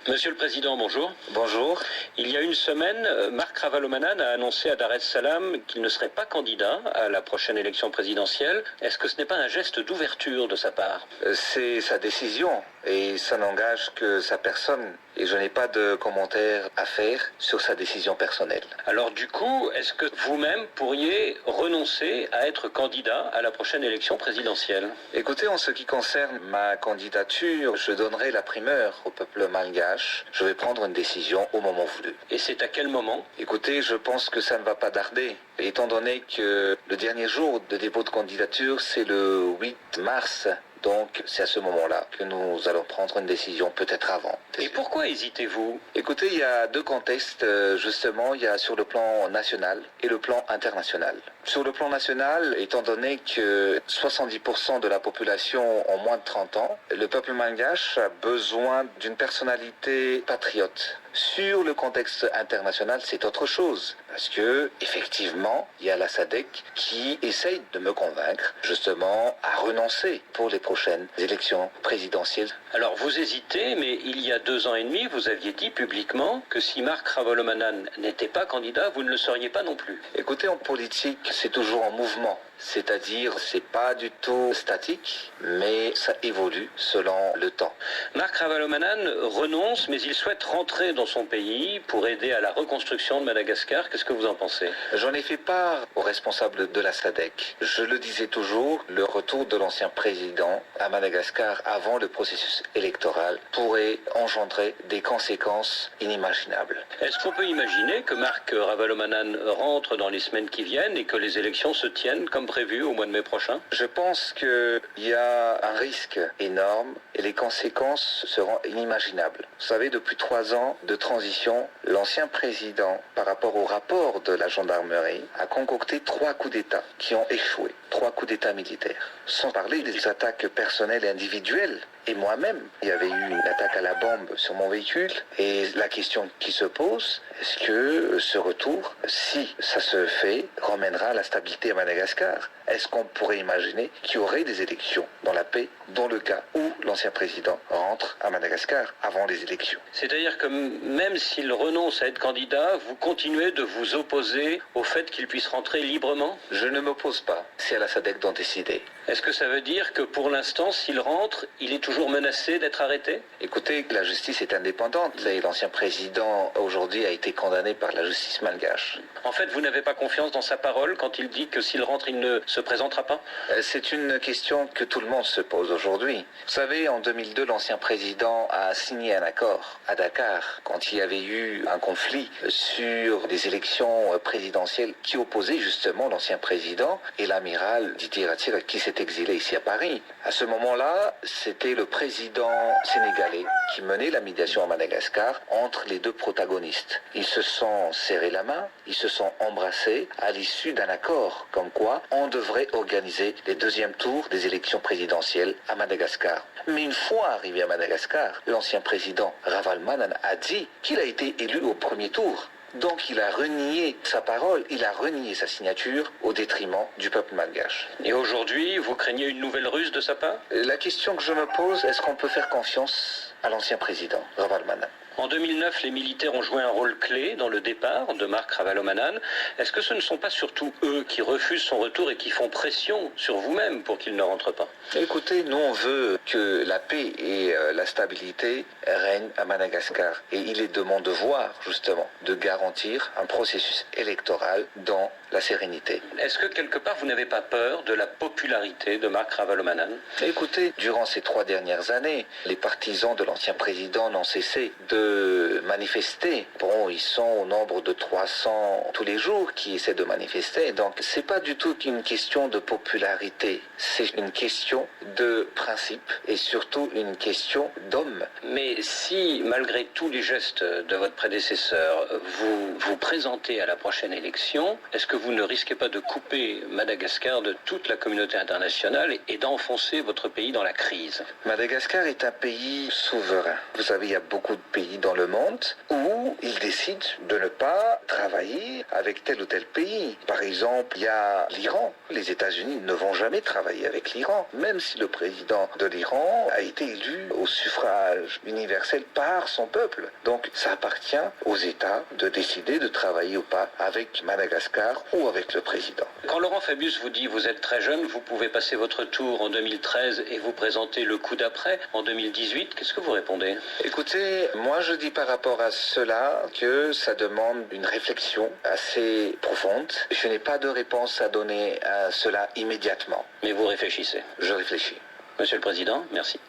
Monsieur le Président, bonjour. Bonjour. Il y a une semaine, Marc Ravalomanan a annoncé à Dar es Salaam qu'il ne serait pas candidat à la prochaine élection présidentielle. Est-ce que ce n'est pas un geste d'ouverture de sa part? C'est sa décision et ça n'engage que sa personne. Et je n'ai pas de commentaires à faire sur sa décision personnelle. Alors du coup, est-ce que vous-même pourriez renoncer à être candidat à la prochaine élection présidentielle? Écoutez, en ce qui concerne ma candidature, je donnerai la primeur au peuple malgache. Je vais prendre une décision au moment voulu. Et c'est à quel moment? Écoutez, je pense que ça ne va pas tarder. Étant donné que le dernier jour de dépôt de candidature, c'est le 8 mars. Donc, c'est à ce moment-là que nous allons prendre une décision, peut-être avant. Et pourquoi hésitez-vous? Écoutez, il y a deux contextes, justement. Il y a sur le plan national et le plan international. Sur le plan national, étant donné que 70% de la population ont moins de 30 ans, le peuple malgache a besoin d'une personnalité patriote. Sur le contexte international, c'est autre chose. Parce que, effectivement, il y a la SADC qui essaye de me convaincre, justement, à renoncer pour les prochaines élections présidentielles. Alors vous hésitez, mais il y a 2 ans et demi, vous aviez dit publiquement que si Marc Ravalomanan n'était pas candidat, vous ne le seriez pas non plus. Écoutez, en politique, c'est toujours en mouvement. C'est-à-dire, c'est pas du tout statique, mais ça évolue selon le temps. Marc Ravalomanan renonce, mais il souhaite rentrer dans son pays pour aider à la reconstruction de Madagascar. Qu'est-ce que vous en pensez? J'en ai fait part aux responsables de la SADC. Je le disais toujours, le retour de l'ancien président à Madagascar avant le processus électoral pourrait engendrer des conséquences inimaginables. Est-ce qu'on peut imaginer que Marc Ravalomanan rentre dans les semaines qui viennent et que les élections se tiennent comme prévu au mois de mai prochain? Je pense qu'il y a un risque énorme et les conséquences seront inimaginables. Vous savez, depuis 3 ans de transition, l'ancien président, par rapport au rapport de la gendarmerie, a concocté 3 coups d'État qui ont échoué. 3 coups d'État militaires. Sans parler des attaques personnelles et individuelles. Et moi-même, il y avait eu une attaque à la bombe sur mon véhicule. Et la question qui se pose, est-ce que ce retour, si ça se fait, ramènera la stabilité à Madagascar? Est-ce qu'on pourrait imaginer qu'il y aurait des élections dans la paix, dans le cas où l'ancien président rentre à Madagascar avant les élections? C'est-à-dire que même s'il renonce à être candidat, vous continuez de vous opposer au fait qu'il puisse rentrer librement? Je ne m'oppose pas. C'est à la SADC d'en décider. Est-ce que ça veut dire que pour l'instant, s'il rentre, il est toujours menacé d'être arrêté? Écoutez, la justice est indépendante et l'ancien président aujourd'hui a été condamné par la justice malgache. En fait, vous n'avez pas confiance dans sa parole quand il dit que s'il rentre, il ne se présentera pas? C'est une question que tout le monde se pose aujourd'hui. Vous savez, en 2002, l'ancien président a signé un accord à Dakar quand il y avait eu un conflit sur des élections présidentielles qui opposaient justement l'ancien président et l'amiral Didier Ratsir qui s'est exilé ici à Paris. À ce moment-là, c'était le président sénégalais qui menait la médiation à Madagascar entre les deux protagonistes. Ils se sont serrés la main, ils se sont embrassés à l'issue d'un accord comme quoi on devrait organiser les deuxièmes tours des élections présidentielles à Madagascar. Mais une fois arrivé à Madagascar, l'ancien président Ravalomanan a dit qu'il a été élu au premier tour. Donc il a renié sa parole, il a renié sa signature au détriment du peuple malgache. Et aujourd'hui, vous craignez une nouvelle ruse de sa part? La question que je me pose, est-ce qu'on peut faire confiance à l'ancien président Ravalomanan? En 2009, les militaires ont joué un rôle clé dans le départ de Marc Ravalomanan. Est-ce que ce ne sont pas surtout eux qui refusent son retour et qui font pression sur vous-même pour qu'il ne rentre pas? Écoutez, nous on veut que la paix et la stabilité règnent à Madagascar. Et il est de mon devoir, justement, de garantir un processus électoral dans la sérénité. Est-ce que quelque part vous n'avez pas peur de la popularité de Marc Ravalomanan? Écoutez, durant ces 3 dernières années, les partisans de l'ancien président n'ont cessé de manifester. Bon, ils sont au nombre de 300 tous les jours qui essaient de manifester. Donc, c'est pas du tout une question de popularité. C'est une question de principe et surtout une question d'homme. Mais si, malgré tous les gestes de votre prédécesseur, vous vous présentez à la prochaine élection, est-ce que vous ne risquez pas de couper Madagascar de toute la communauté internationale et d'enfoncer votre pays dans la crise? Madagascar est un pays souverain. Vous savez, il y a beaucoup de pays pays dans le monde où ils décident de ne pas travailler avec tel ou tel pays. Par exemple, il y a l'Iran. Les États-Unis ne vont jamais travailler avec l'Iran, même si le président de l'Iran a été élu au suffrage universel par son peuple. Donc ça appartient aux États de décider de travailler ou pas avec Madagascar ou avec le président. Quand Laurent Fabius vous dit vous êtes très jeune, vous pouvez passer votre tour en 2013 et vous présenter le coup d'après en 2018, qu'est-ce que vous répondez? Écoutez, moi je dis par rapport à cela que ça demande une réflexion assez profonde. Je n'ai pas de réponse à donner à cela immédiatement. Mais vous réfléchissez. Je réfléchis. Monsieur le Président, merci.